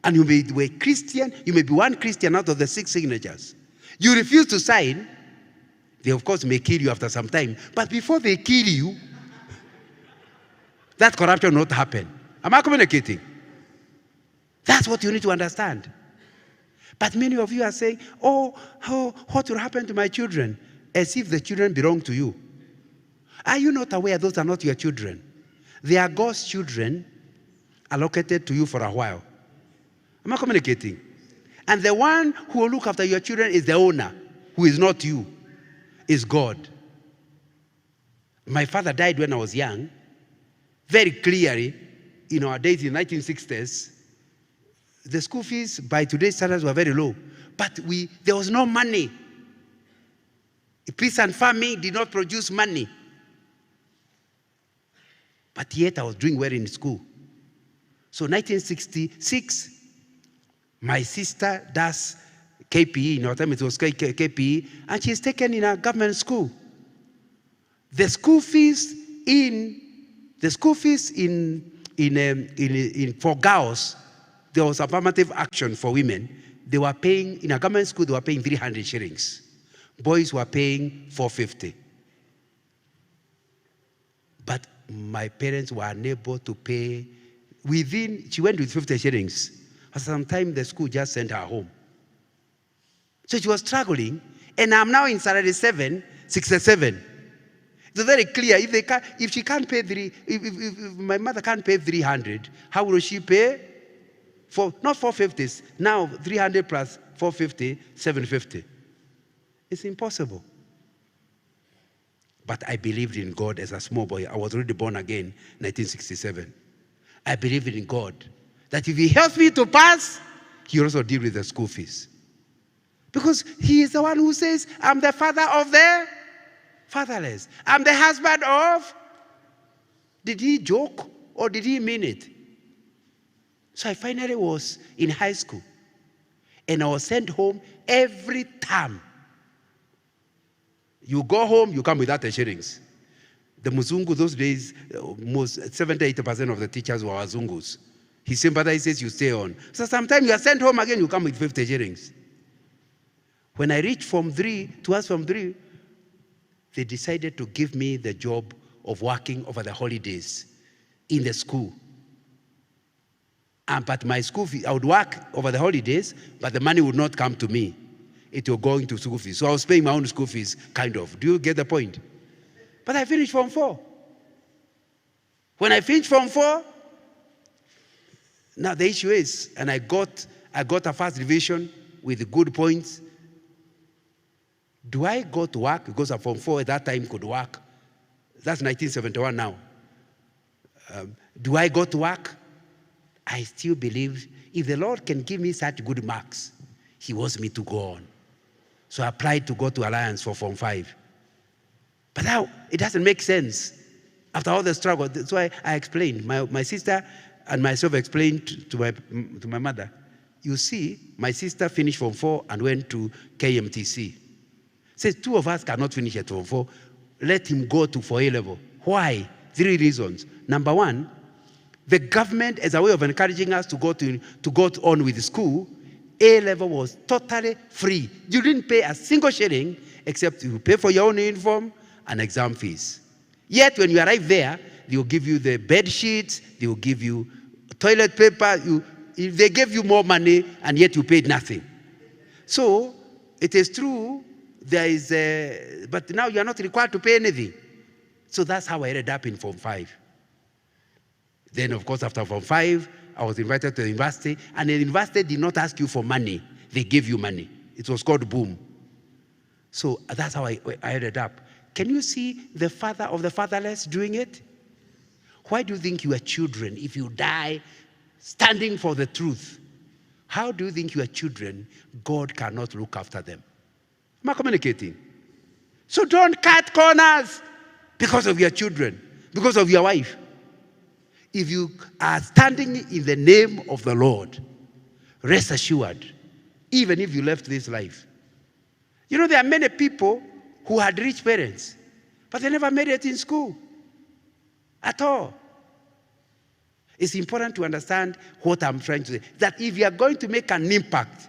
And you may be a Christian, you may be one Christian out of the 6 signatures. You refuse to sign, they of course may kill you after some time. But before they kill you, that corruption will not happen. Am I communicating? That's what you need to understand. But many of you are saying, oh, what will happen to my children? As if the children belong to you. Are you not aware those are not your children? They are God's children allocated to you for a while. Am I communicating? And the one who will look after your children is the owner, who is not you, is God. My father died when I was young. Very clearly, in our days in the 1960s, the school fees by today's standards were very low. But there was no money. Peace and farming did not produce money. But yet I was doing well in school. So 1966, my sister does KPE, in our time it was KPE, and she's taken in a government school. The school fees for girls, there was affirmative action for women. They were paying, in a government school, they were paying 300 shillings. Boys were paying 450. But my parents were unable to pay she went with 50 shillings. At some time, the school just sent her home. So she was struggling, and I'm now in salary 67. It's very clear, if she can't pay if my mother can't pay 300, how will she pay? Not 450s, now 300 plus 450, 750. It's impossible. But I believed in God as a small boy. I was already born again, 1967. I believed in God, that if He helps me to pass, He will also deal with the school fees. Because He is the one who says, I'm the father of the fatherless. I'm the husband of. Did He joke or did He mean it? So I finally was in high school, and I was sent home every term. You go home, you come with 30 shillings. The Muzungu, those days, most 70-80% of the teachers were Wazungus. He sympathizes, you stay on. So sometimes you are sent home again, you come with 50 shillings. When I reached Form 3, towards Form 3, they decided to give me the job of working over the holidays in the school. But my school fee, I would work over the holidays, but the money would not come to me. It will go into school fees. So I was paying my own school fees, kind of. Do you get the point? But I finished Form 4. When I finished Form 4, now the issue is, and I got a first division with good points. Do I go to work? Because a Form 4 at that time could work. That's 1971 now. Do I go to work? I still believe if the Lord can give me such good marks, He wants me to go on. So I applied to go to Alliance for Form 5. But now, it doesn't make sense after all the struggle. That's why I explained. My sister and myself explained to my mother, you see, my sister finished Form 4 and went to KMTC. Says 2 of us cannot finish at Form 4. Let him go for A level. Why? 3 reasons. Number 1, the government, as a way of encouraging us to go on with the school, A level was totally free. You didn't pay a single shilling except you pay for your own uniform and exam fees. Yet when you arrive there, they will give you the bed sheets, they will give you toilet paper, they gave you more money, and yet you paid nothing. So it is true, but now you are not required to pay anything. So that's how I ended up in Form 5. Then, of course, after Form 5, I was invited to the university, and the university did not ask you for money. They gave you money. It was called Boom. So that's how I ended up. Can you see the father of the fatherless doing it? Why do you think your children, if you die standing for the truth, how do you think your children, God cannot look after them? Am I communicating? So don't cut corners because of your children, because of your wife. If you are standing in the name of the Lord, rest assured, even if you left this life. You know, there are many people who had rich parents, but they never made it in school at all. It's important to understand what I'm trying to say. That if you are going to make an impact,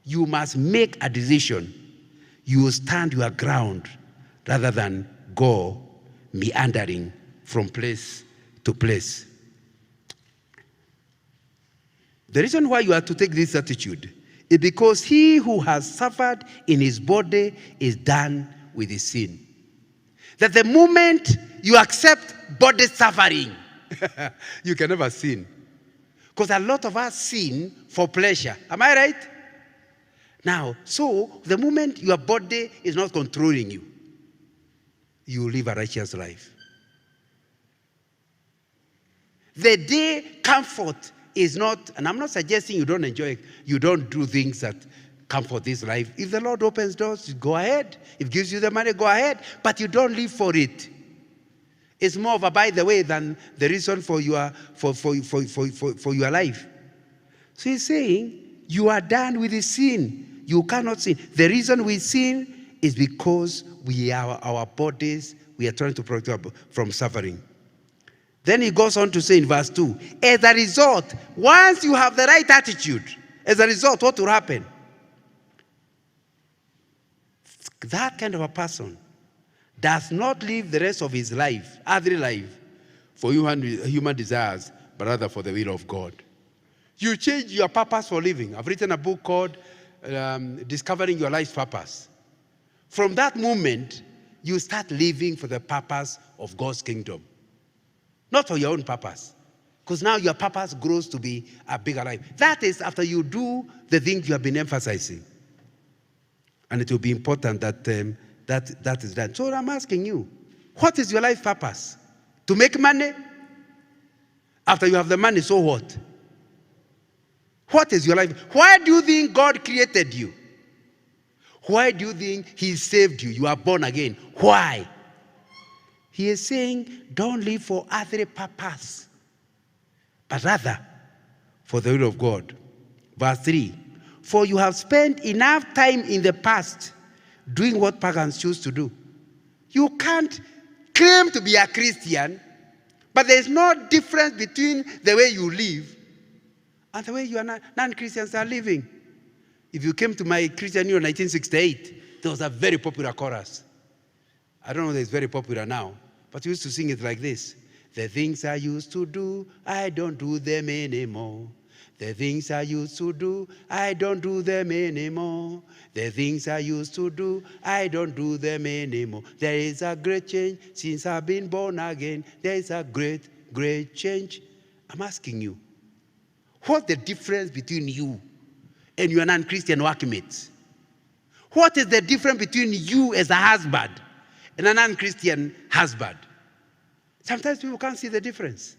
you must make a decision. You will stand your ground rather than go meandering from place to place. The reason why you have to take this attitude is because he who has suffered in his body is done with his sin. That the moment you accept body suffering, you can never sin. Because a lot of us sin for pleasure. Am I right? Now, so the moment your body is not controlling you, you live a righteous life. The day comfort is not, and I'm not suggesting you don't enjoy it, you don't do things that comfort this life. If the Lord opens doors, go ahead. If he gives you the money, go ahead. But you don't live for it. It's more of a by the way than the reason for your life. So he's saying, you are done with the sin. You cannot sin. The reason we sin is because our bodies, we are trying to protect from suffering. Then he goes on to say in verse 2, as a result, once you have the right attitude, as a result, what will happen? That kind of a person does not live the rest of his life, earthly life, for human desires, but rather for the will of God. You change your purpose for living. I've written a book called Discovering Your Life's Purpose. From that moment, you start living for the purpose of God's kingdom. Not for your own purpose. Because now your purpose grows to be a bigger life. That is after you do the things you have been emphasizing. And it will be important that that is done. So I'm asking you, what is your life purpose? To make money? After you have the money, so what? What is your life? Why do you think God created you? Why do you think he saved you? You are born again. Why? He is saying, don't live for earthly purpose, but rather for the will of God. Verse 3, for you have spent enough time in the past doing what pagans choose to do. You can't claim to be a Christian, but there's no difference between the way you live and the way you are non-Christians are living. If you came to my Christian Year in 1968, there was a very popular chorus. I don't know if it's very popular now, but we used to sing it like this. The things I used to do, I don't do them anymore. The things I used to do, I don't do them anymore. The things I used to do, I don't do them anymore. There is a great change since I've been born again. There is a great, great change. I'm asking you, what's the difference between you and your non-Christian workmates? What is the difference between you as a husband and a non-Christian husband? Sometimes people can't see the difference.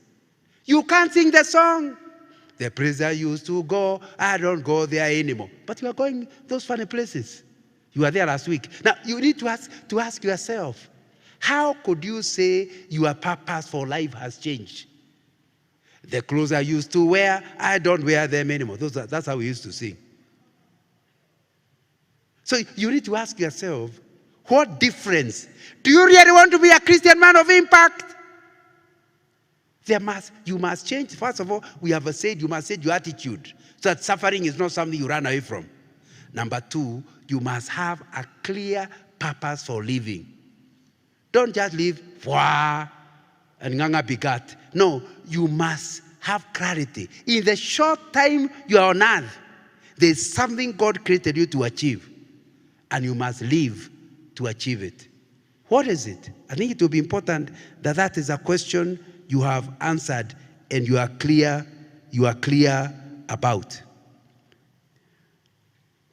You can't sing the song. The place I used to go, I don't go there anymore. But you are going those funny places. You were there last week. Now, you need to ask yourself, how could you say your purpose for life has changed? The clothes I used to wear, I don't wear them anymore. That's how we used to sing. So you need to ask yourself, what difference? Do you really want to be a Christian man of impact? You must change. First of all, we have said you must change your attitude so that suffering is not something you run away from. Number two, you must have a clear purpose for living. Don't just live and nganga bigat. No, you must have clarity. In the short time you are on earth, there's something God created you to achieve, and you must live to achieve it. What is it? I think it will be important that is a question you have answered and you are clear about.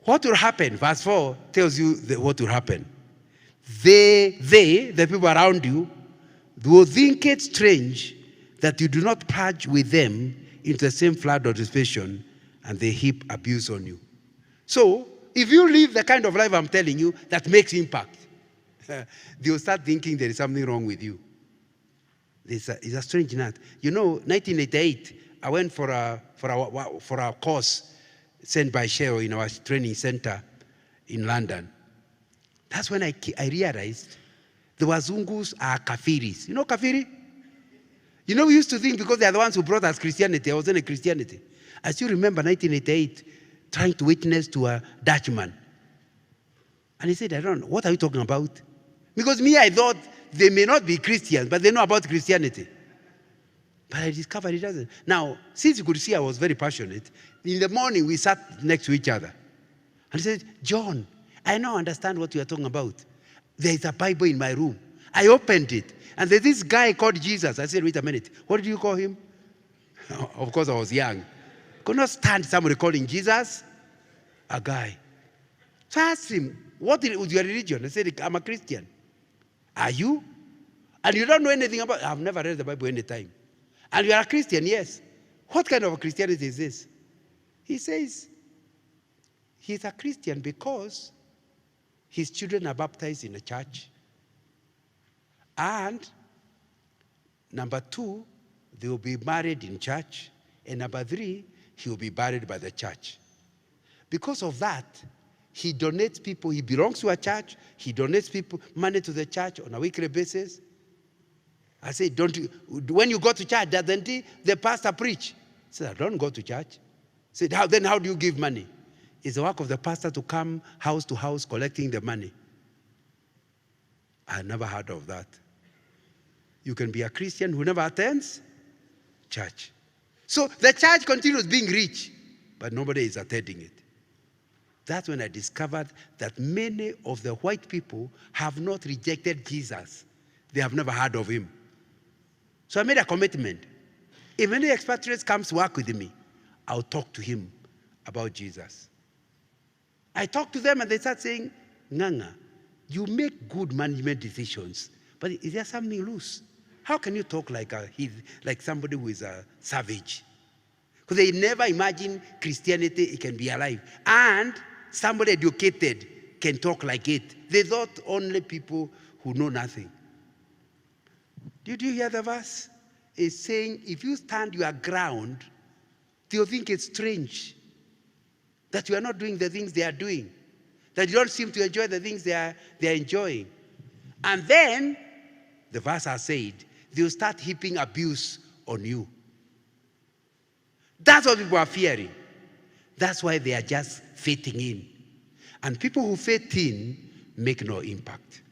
What will happen? Verse 4 tells you what will happen. The people around you, will think it strange that you do not purge with them into the same flood of dissipation, and they heap abuse on you. So, if you live the kind of life I'm telling you that makes impact, they'll start thinking there is something wrong with you. It's a strange nut. You know, 1988, I went for a course sent by Cheryl in our training center in London. That's when I realized the Wazungus are kafiris. You know kafiri? You know, we used to think because they are the ones who brought us Christianity, I was in a Christianity. I still remember 1988 trying to witness to a Dutchman. And he said, I don't know, what are you talking about? Because me, I thought they may not be Christians, but they know about Christianity. But I discovered it doesn't. Now, since you could see I was very passionate, in the morning we sat next to each other. And he said, John, I now understand what you are talking about. There is a Bible in my room. I opened it, and there's this guy called Jesus. I said, wait a minute, what did you call him? Of course, I was young. Could not stand somebody calling Jesus a guy. So I asked him, what was your religion? I said, I'm a Christian. Are you? And you don't know anything about it? I've never read the Bible any time. And you are a Christian? Yes. What kind of a Christianity is this? He says he's a Christian because his children are baptized in the church. And number two, they will be married in church. And number three, he will be buried by the church. Because of that, he donates people. He belongs to a church. He donates people money to the church on a weekly basis. I say, when you go to church, doesn't the pastor preach? I said, I don't go to church. I said, then how do you give money? It's the work of the pastor to come house to house collecting the money. I never heard of that. You can be a Christian who never attends church. So the church continues being rich, but nobody is attending it. That's when I discovered that many of the white people have not rejected Jesus. They have never heard of him. So I made a commitment. If any expatriates comes to work with me, I'll talk to him about Jesus. I talk to them and they start saying, Nganga, you make good management decisions, but is there something loose? How can you talk like somebody who is a savage? Because they never imagine Christianity, it can be alive. And somebody educated can talk like it. They thought only people who know nothing. Did you hear the verse? It's saying, if you stand your ground, they'll think it's strange that you are not doing the things they are doing, that you don't seem to enjoy the things they are enjoying. And then, the verse has said, they'll start heaping abuse on you. That's what people are fearing. That's why they are just fitting in. And people who fit in make no impact.